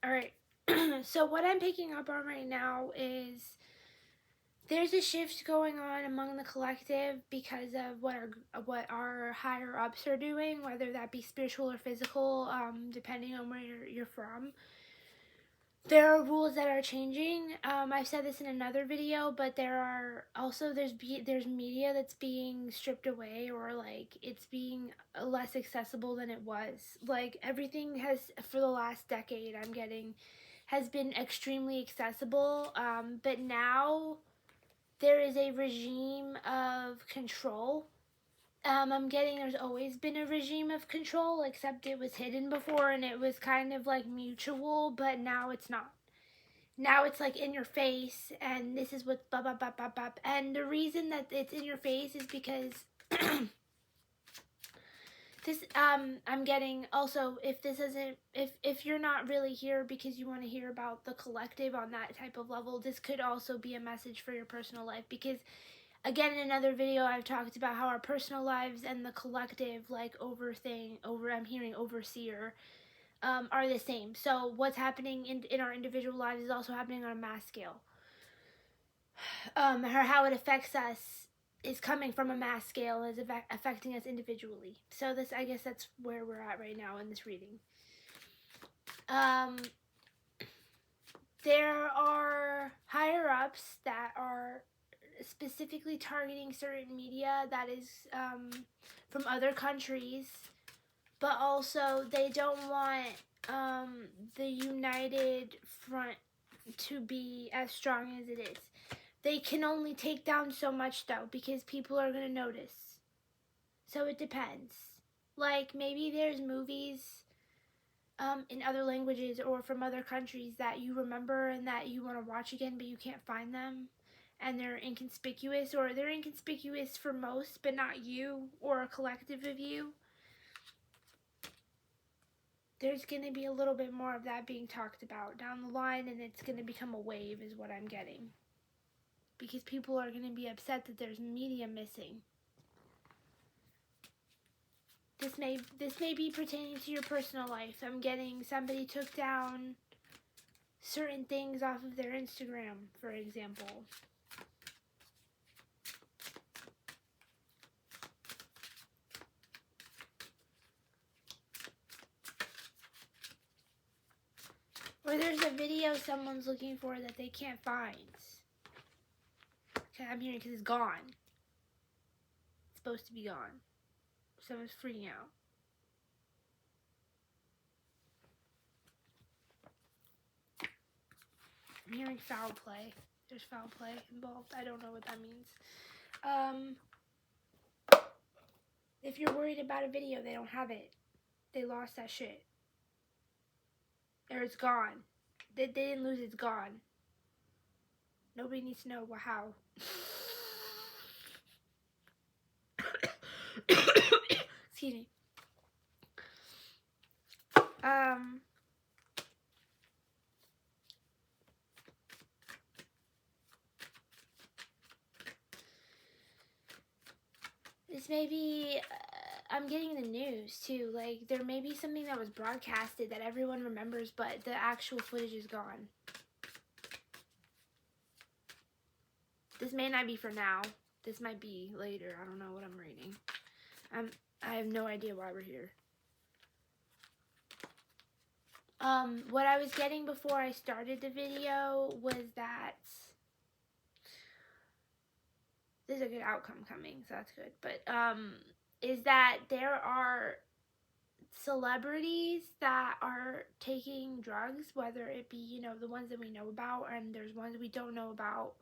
Alright, so what I'm picking up on right now is there's a shift going on among the collective because of what our higher ups are doing, whether that be spiritual or physical, depending on where you're from. There are rules that are changing. I've said this in another video, but there are also there's media that's being stripped away, or like it's being less accessible than it was. Like everything has for the last decade I'm getting has been extremely accessible, but now there is a regime of control. I'm getting there's always been a regime of control, except it was hidden before and it was kind of like mutual, but now it's not. Now it's like in your face, and this is what blah blah blah blah blah. And the reason that it's in your face is because this I'm getting also, if this isn't, if you're not really here because you want to hear about the collective on that type of level, this could also be a message for your personal life, because again, in another video I've talked about how our personal lives and the collective, like I'm hearing overseer, are the same. So what's happening in our individual lives is also happening on a mass scale. How it affects us is coming from a mass scale, is affecting us individually. So this, I guess that's where we're at right now in this reading. There are higher ups that are specifically targeting certain media that is from other countries, but also they don't want the united front to be as strong as it is. They can only take down so much though, because people are gonna notice. So it depends. Like maybe there's movies in other languages or from other countries that you remember and that you want to watch again, but you can't find them, and they're inconspicuous, or they're inconspicuous for most but not you or a collective of you. There's going to be a little bit more of that being talked about down the line, and it's going to become a wave is what I'm getting, because people are going to be upset that there's media missing. This may be pertaining to your personal life. I'm getting somebody took down certain things off of their Instagram, for example. Or there's a video someone's looking for that they can't find. I'm hearing because it's gone. It's supposed to be gone. Someone's freaking out. I'm hearing foul play. There's foul play involved. I don't know what that means. If you're worried about a video, they don't have it. They lost that shit. Or it's gone. They didn't lose it, it's gone. Nobody needs to know how. Excuse me. This may be, I'm getting the news too, like there may be something that was broadcasted that everyone remembers, but the actual footage is gone. This may not be for now. This might be later. I don't know what I'm reading. I have no idea why we're here. What I was getting before I started the video was that there's a good outcome coming, so that's good. But is that there are celebrities that are taking drugs, whether it be, you know, the ones that we know about, and there's ones we don't know about,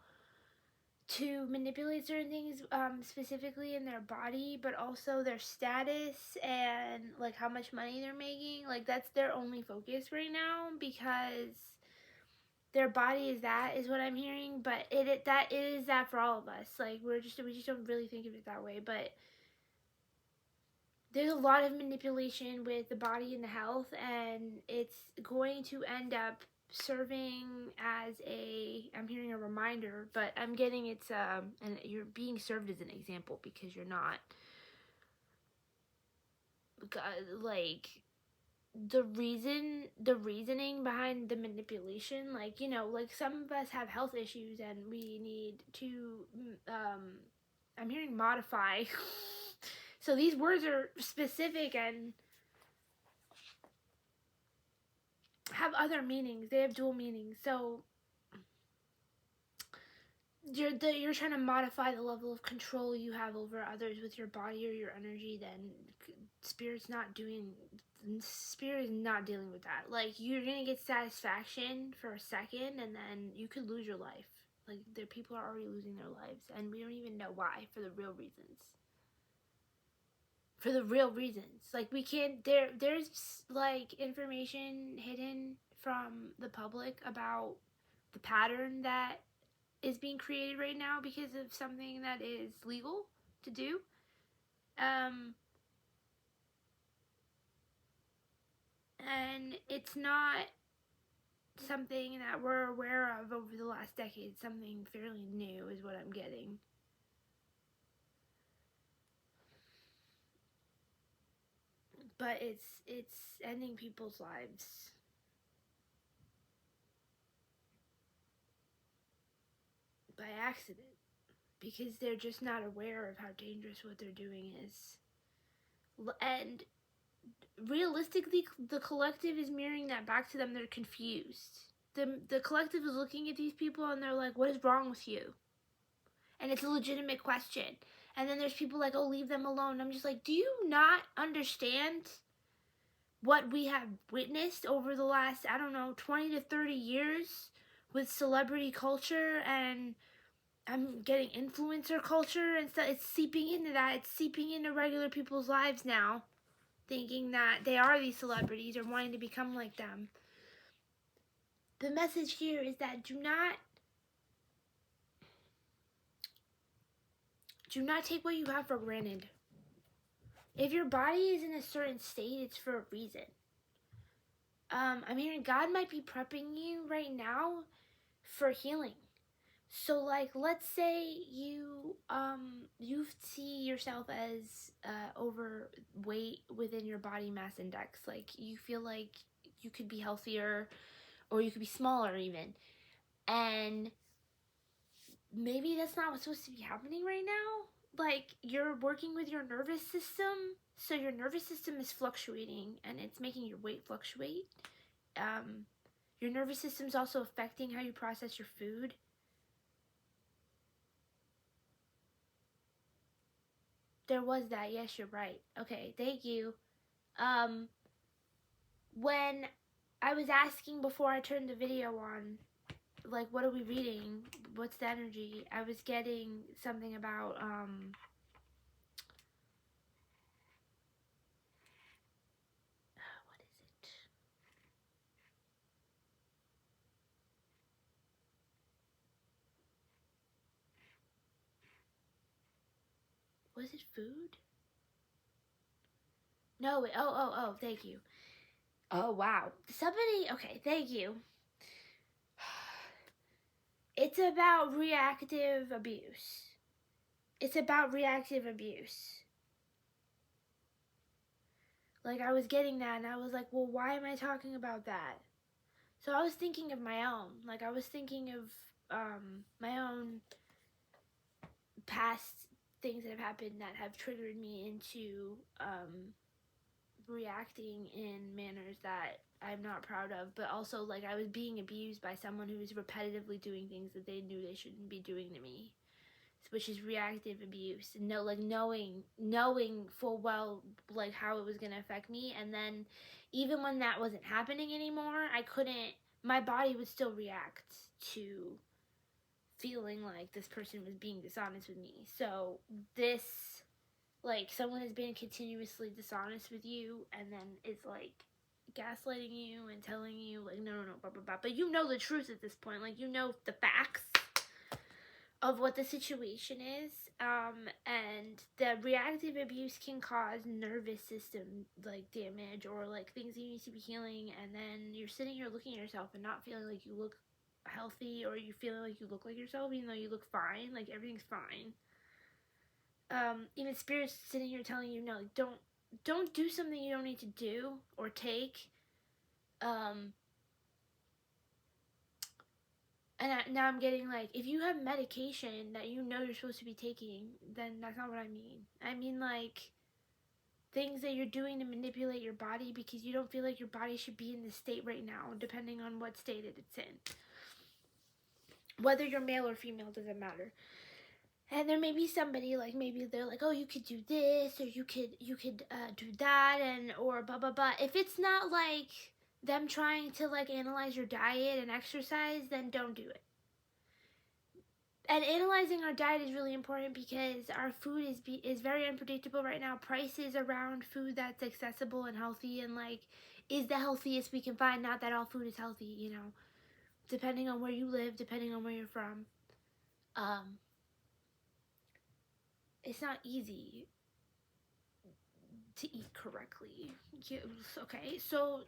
to manipulate certain things, specifically in their body, but also their status and like how much money they're making. Like that's their only focus right now, because their body is what I'm hearing. But that is that for all of us. Like we just don't really think of it that way, but there's a lot of manipulation with the body and the health, and it's going to end up serving as I'm hearing a reminder, but I'm getting it's and you're being served as an example, because you're not like the reasoning behind the manipulation. Like, you know, like some of us have health issues and we need to I'm hearing modify. So these words are specific and have other meanings. They have dual meanings. So you're trying to modify the level of control you have over others with your body or your energy. Then spirit is not dealing with that. Like, you're gonna get satisfaction for a second and then you could lose your life. Like, there people are already losing their lives and we don't even know why, for the real reasons. Like, we can't, there's like information hidden from the public about the pattern that is being created right now because of something that is legal to do. And it's not something that we're aware of over the last decade. Something fairly new is what I'm getting. But it's ending people's lives. By accident. Because they're just not aware of how dangerous what they're doing is. And realistically, the collective is mirroring that back to them. They're confused. The collective is looking at these people and they're like, what is wrong with you? And it's a legitimate question. And then there's people like, oh, leave them alone. I'm just like, do you not understand what we have witnessed over the last, I don't know, 20 to 30 years with celebrity culture, and I'm getting influencer culture and stuff? It's seeping into that. It's seeping into regular people's lives now, thinking that they are these celebrities or wanting to become like them. The message here is that do not take what you have for granted. If your body is in a certain state, it's for a reason. I'm hearing God might be prepping you right now for healing. So, like, let's say you see yourself as overweight within your body mass index. Like, you feel like you could be healthier, or you could be smaller even. And maybe that's not what's supposed to be happening right now. Like, you're working with your nervous system, so your nervous system is fluctuating and it's making your weight fluctuate. Your nervous system is also affecting how you process your food. There was that. Yes, you're right. Okay, thank you. When I was asking before I turned the video on, like, what are we reading? What's the energy? I was getting something about, what is it? Was it food? No, oh, thank you. Oh, wow. Somebody, okay, thank you. It's about reactive abuse. It's about reactive abuse. Like, I was getting that, and I was like, well, why am I talking about that? So I was thinking of my own. Like, I was thinking of my own past things that have happened that have triggered me into reacting in manners that I'm not proud of. But also, like, I was being abused by someone who was repetitively doing things that they knew they shouldn't be doing to me, which is reactive abuse. No, like, knowing full well, like, how it was gonna affect me. And then even when that wasn't happening anymore, my body would still react to feeling like this person was being dishonest with me. So this, like, someone has been continuously dishonest with you and then is like gaslighting you and telling you like, no, blah, blah, blah. But you know the truth at this point. Like, you know the facts of what the situation is. And the reactive abuse can cause nervous system like damage or like things that you need to be healing, and then you're sitting here looking at yourself and not feeling like you look healthy, or you feeling like you look like yourself even though you look fine, like everything's fine. Even spirits sitting here telling you, no, don't do something you don't need to do or take. Now I'm getting like, if you have medication that you know you're supposed to be taking, then that's not what I mean. I mean like things that you're doing to manipulate your body because you don't feel like your body should be in this state right now, depending on what state it's in. Whether you're male or female, doesn't matter. And there may be somebody, like, maybe they're like, oh, you could do this, or you could do that, and or blah blah blah. If it's not like them trying to like analyze your diet and exercise, then don't do it. And analyzing our diet is really important because our food is very unpredictable right now. Prices around food that's accessible and healthy and like is the healthiest we can find. Not that all food is healthy, you know, depending on where you live, depending on where you're from. It's not easy to eat correctly. Okay, so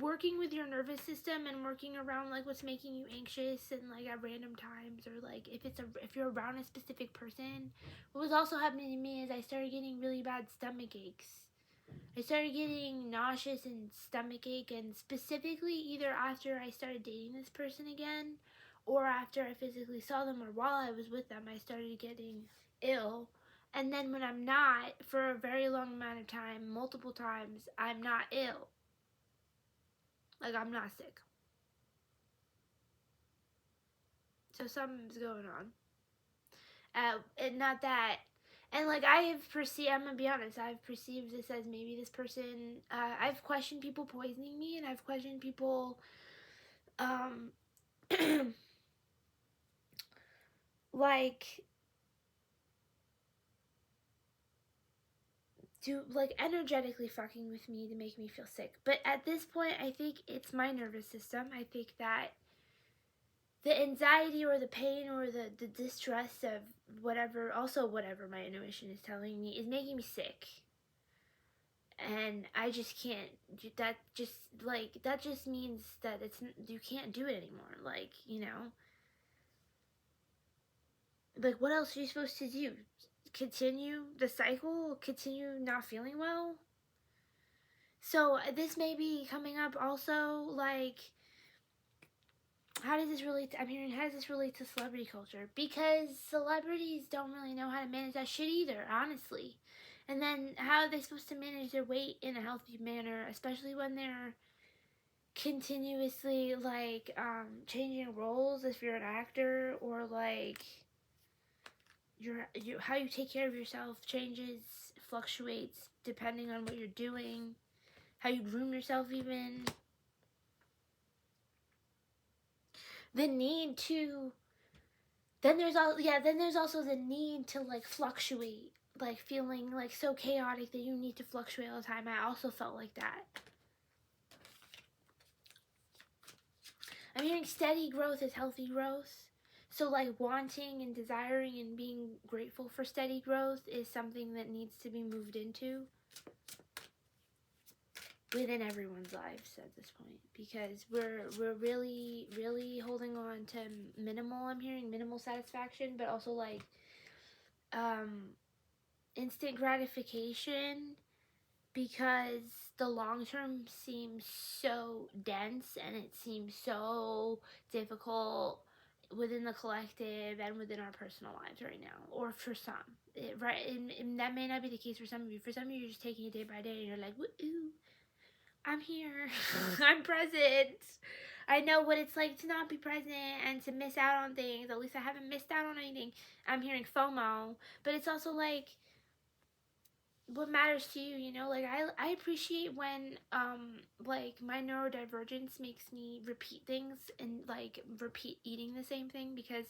working with your nervous system and working around like what's making you anxious and like at random times, or like if you're around a specific person. What was also happening to me is I started getting really bad stomach aches. I started getting nauseous and stomach ache, and specifically either after I started dating this person again, or after I physically saw them, or while I was with them, I started getting ill. And then when I'm not, for a very long amount of time, multiple times, I'm not ill. Like, I'm not sick. So something's going on. And not that. And, like, I'm going to be honest, I've perceived this as maybe this person, I've questioned people poisoning me, and I've questioned people, like, energetically fucking with me to make me feel sick. But at this point, I think it's my nervous system. I think that the anxiety or the pain or the distress of whatever my intuition is telling me is making me sick. And I just can't, that just means that you can't do it anymore. Like, you know, like what else are you supposed to do? Continue the cycle? Continue not feeling well? So this may be coming up also, like, how does this relate to celebrity culture? Because celebrities don't really know how to manage that shit either, honestly. And then how are they supposed to manage their weight in a healthy manner, especially when they're continuously, like, changing roles if you're an actor, or, like, how you take care of yourself changes, fluctuates, depending on what you're doing, how you groom yourself even. The need to then there's also the need to like fluctuate, like feeling like so chaotic that you need to fluctuate all the time. I also felt like that. I'm hearing steady growth is healthy growth. So like wanting and desiring and being grateful for steady growth is something that needs to be moved into within everyone's lives at this point, because we're really holding on to minimal. I'm hearing minimal satisfaction, but also like instant gratification, because the long term seems so dense and it seems so difficult within the collective and within our personal lives right now, or for some, right? And that may not be the case for some of you. For some of you, you're just taking it day by day and you're like, woo, I'm here. I'm present. I know what it's like to not be present and to miss out on things. At least I haven't missed out on anything. I'm hearing FOMO. But it's also like, what matters to you, you know? Like, I appreciate when, like, my neurodivergence makes me repeat things and, like, repeat eating the same thing, because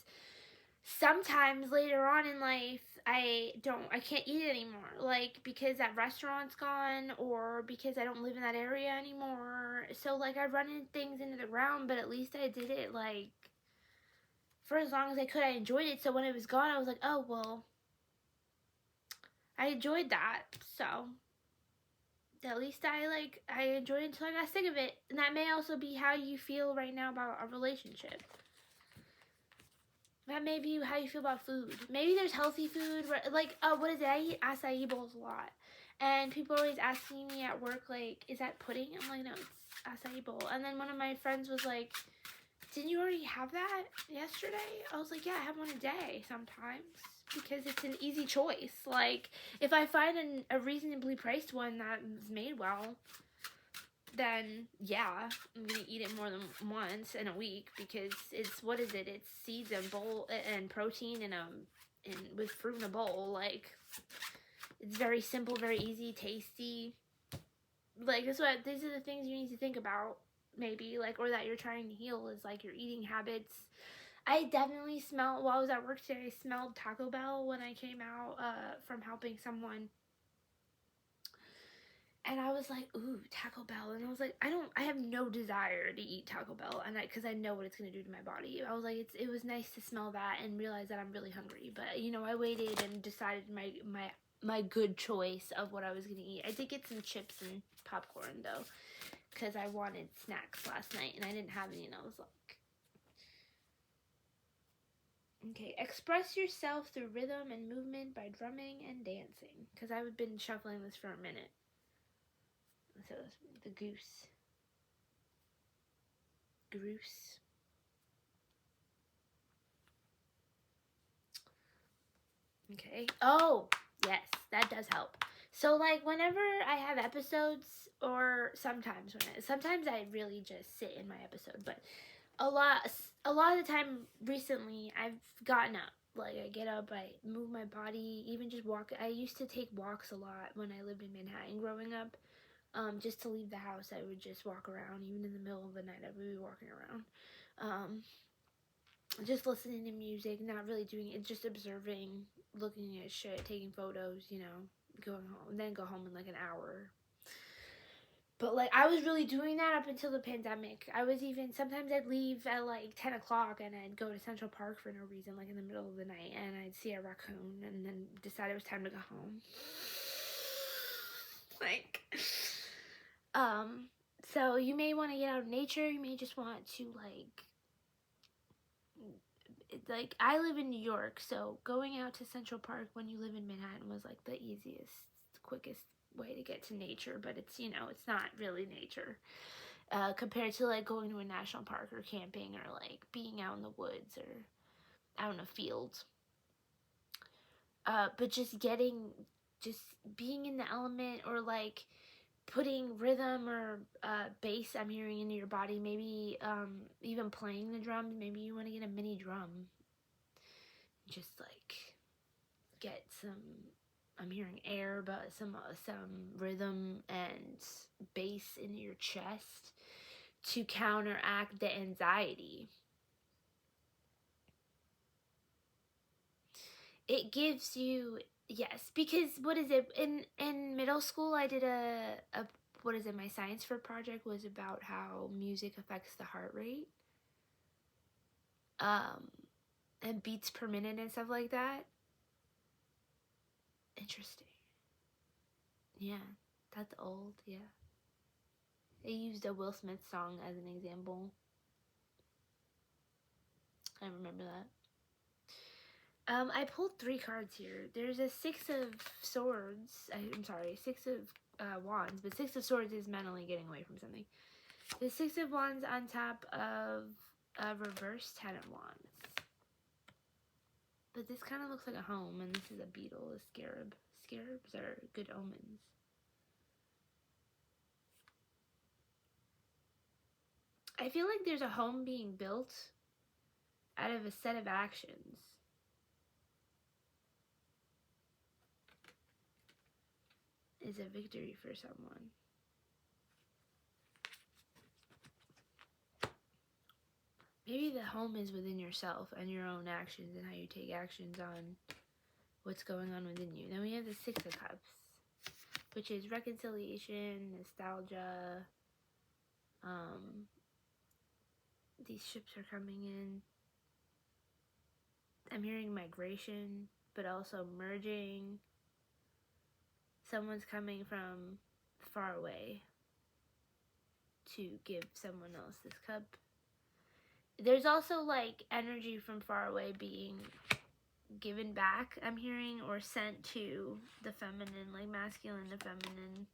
sometimes later on in life, I can't eat it anymore, like, because that restaurant's gone, or because I don't live in that area anymore. So, like, I run things into the ground, but at least I did it, like, for as long as I could. I enjoyed it, so when it was gone, I was like, oh, well, I enjoyed that, so at least I enjoyed it until I got sick of it. And that may also be how you feel right now about a relationship. That may be how you feel about food. Maybe there's healthy food, like, what is it? I eat acai bowls a lot. And people are always asking me at work, like, is that pudding? I'm like, no, it's acai bowl. And then one of my friends was like, didn't you already have that yesterday? I was like, yeah, I have one a day sometimes because it's an easy choice. Like, if I find a reasonably priced one that is made well, then yeah, I'm gonna eat it more than once in a week because it's, what is it? It's seeds and bowl and protein and with fruit in a bowl. Like, it's very simple, very easy, tasty. Like, these are the things you need to think about, maybe, like, or that you're trying to heal, is like your eating habits. I definitely smelled, while I was at work today, I smelled Taco Bell when I came out from helping someone. And I was like, ooh, Taco Bell. And I was like, I have no desire to eat Taco Bell, and because I know what it's going to do to my body. I was like, it was nice to smell that and realize that I'm really hungry. But, you know, I waited and decided my good choice of what I was going to eat. I did get some chips and popcorn, though, because I wanted snacks last night, and I didn't have any, and I was like, okay, express yourself through rhythm and movement by drumming and dancing, because I've been shuffling this for a minute. So the goose. Okay. Oh, yes, that does help. So, like, whenever I have episodes, or sometimes I really just sit in my episode, but a lot of the time recently, I've gotten up. Like, I get up, I move my body, even just walk. I used to take walks a lot when I lived in Manhattan growing up. Just to leave the house, I would just walk around. Even in the middle of the night, I would be walking around. Just listening to music, not really doing it, just observing, looking at shit, taking photos, you know, going home, and then go home in like an hour. But, like, I was really doing that up until the pandemic. I was even, sometimes I'd leave at like 10 o'clock and I'd go to Central Park for no reason, like in the middle of the night, and I'd see a raccoon and then decide it was time to go home. Like, so you may want to get out of nature, you may just want to, like, I live in New York, so going out to Central Park when you live in Manhattan was like the easiest, quickest way to get to nature, but it's, you know, it's not really nature compared to like going to a national park or camping or like being out in the woods or out in a field. But just being in the element, or like putting rhythm or bass, I'm hearing, into your body, maybe even playing the drums. Maybe you want to get a mini drum, just like get some, I'm hearing air, but some rhythm and bass in your chest to counteract the anxiety. It gives you, yes, because what is it, in middle school I did a what is it, my science fair project was about how music affects the heart rate and beats per minute and stuff like that. Interesting. Yeah, that's old. Yeah, they used a Will Smith song as an example. I remember that. I pulled 3 cards here. There's a 6 of swords. I'm sorry, 6 of wands, but 6 of swords is mentally getting away from something. The 6 of wands on top of a reverse 10 of wands. But this kind of looks like a home, and this is a beetle, a scarab. Scarabs are good omens. I feel like there's a home being built out of a set of actions. Is a victory for someone. Maybe the home is within yourself and your own actions and how you take actions on what's going on within you. Then we have the 6 of Cups, which is reconciliation, nostalgia. These ships are coming in. I'm hearing migration, but also merging. Someone's coming from far away to give someone else this cup. There's also like energy from far away being given back, I'm hearing, or sent to the feminine, like masculine to feminine.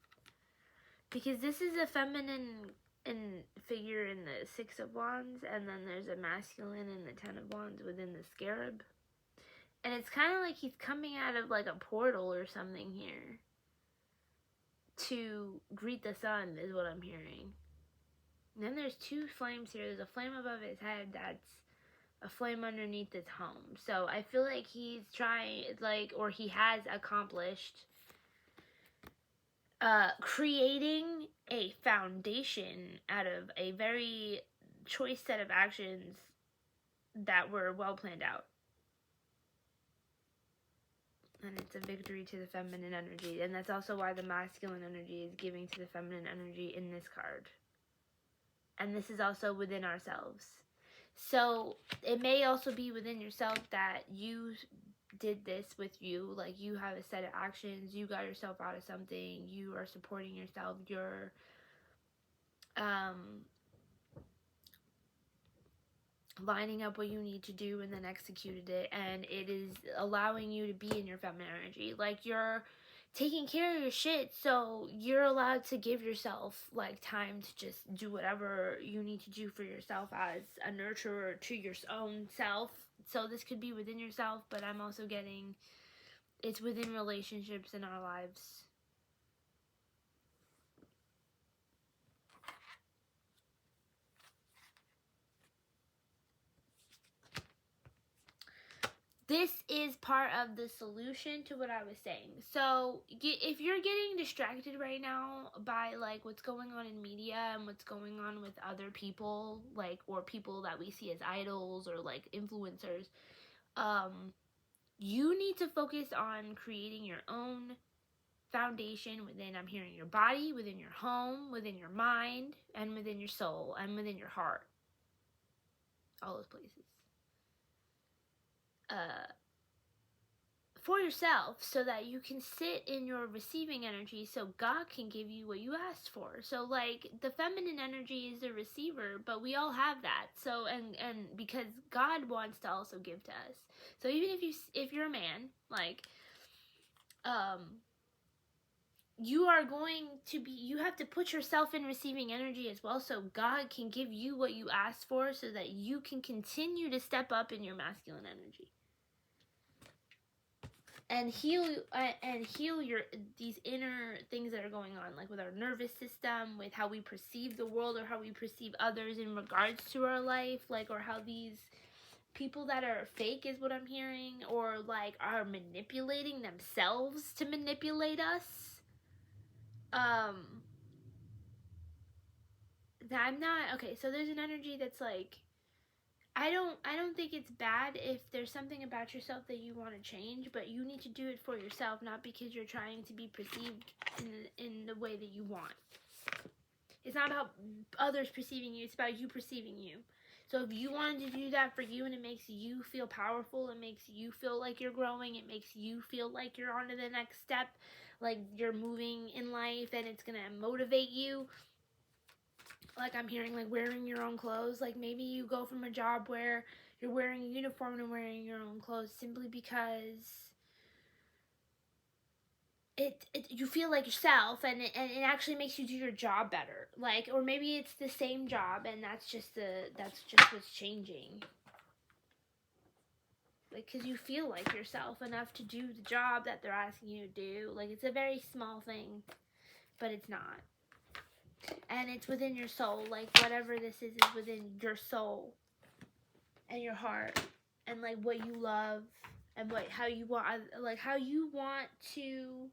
Because this is a feminine figure in the Six of Wands, and then there's a masculine in the Ten of Wands within the Scarab. And it's kind of like he's coming out of like a portal or something here to greet the sun, is what I'm hearing. And then there's two flames here. There's a flame above his head that's a flame underneath his home. So I feel like he's trying, like, or he has accomplished creating a foundation out of a very choice set of actions that were well planned out. And it's a victory to the feminine energy. And that's also why the masculine energy is giving to the feminine energy in this card. And this is also within ourselves. So it may also be within yourself that you did this with you. Like, you have a set of actions. You got yourself out of something. You are supporting yourself. You're lining up what you need to do and then executed it, and it is allowing you to be in your feminine energy. Like, you're taking care of your shit, so you're allowed to give yourself like time to just do whatever you need to do for yourself as a nurturer to your own self. So this could be within yourself, but I'm also getting it's within relationships in our lives. This is part of the solution to what I was saying. So if you're getting distracted right now by like what's going on in media and what's going on with other people, like, or people that we see as idols or like influencers, you need to focus on creating your own foundation within, I'm hearing, your body, within your home, within your mind, and within your soul, and within your heart. All those places. For yourself, so that you can sit in your receiving energy, so God can give you what you asked for. So like, the feminine energy is the receiver, but we all have that. So and because God wants to also give to us. So even if you're a man, like, you are going to be, you have to put yourself in receiving energy as well, so God can give you what you asked for, so that you can continue to step up in your masculine energy. And heal your these inner things that are going on, like with our nervous system, with how we perceive the world or how we perceive others in regards to our life, like, or how these people that are fake, is what I'm hearing, or like are manipulating themselves to manipulate us. I'm not okay. So there's an energy that's like, I don't think it's bad if there's something about yourself that you want to change, but you need to do it for yourself, not because you're trying to be perceived in the way that you want. It's not about others perceiving you, it's about you perceiving you. So if you wanted to do that for you and it makes you feel powerful, it makes you feel like you're growing, it makes you feel like you're on to the next step, like you're moving in life, and it's going to motivate you. Like, I'm hearing, like, wearing your own clothes. Like, maybe you go from a job where you're wearing a uniform and wearing your own clothes simply because you feel like yourself, and it actually makes you do your job better. Like, or maybe it's the same job, and that's just what's changing. Like, because you feel like yourself enough to do the job that they're asking you to do. Like, it's a very small thing, but it's not. And it's within your soul. Like, whatever this is within your soul and your heart, and like what you love, and how you want to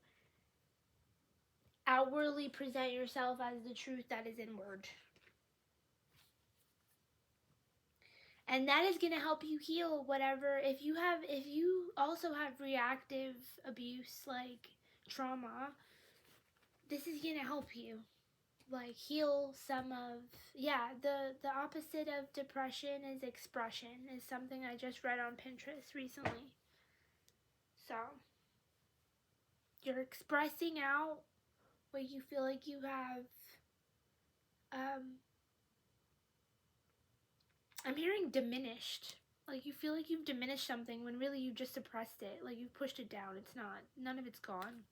outwardly present yourself as the truth that is inward. And that is going to help you heal whatever, if you also have reactive abuse, like trauma, this is going to help you like heal some of, the opposite of depression is expression, is something I just read on Pinterest recently. So you're expressing out what you feel like you have. I'm hearing diminished. Like you feel like you've diminished something when really you just suppressed it. Like you've pushed it down. It's not. None of it's gone.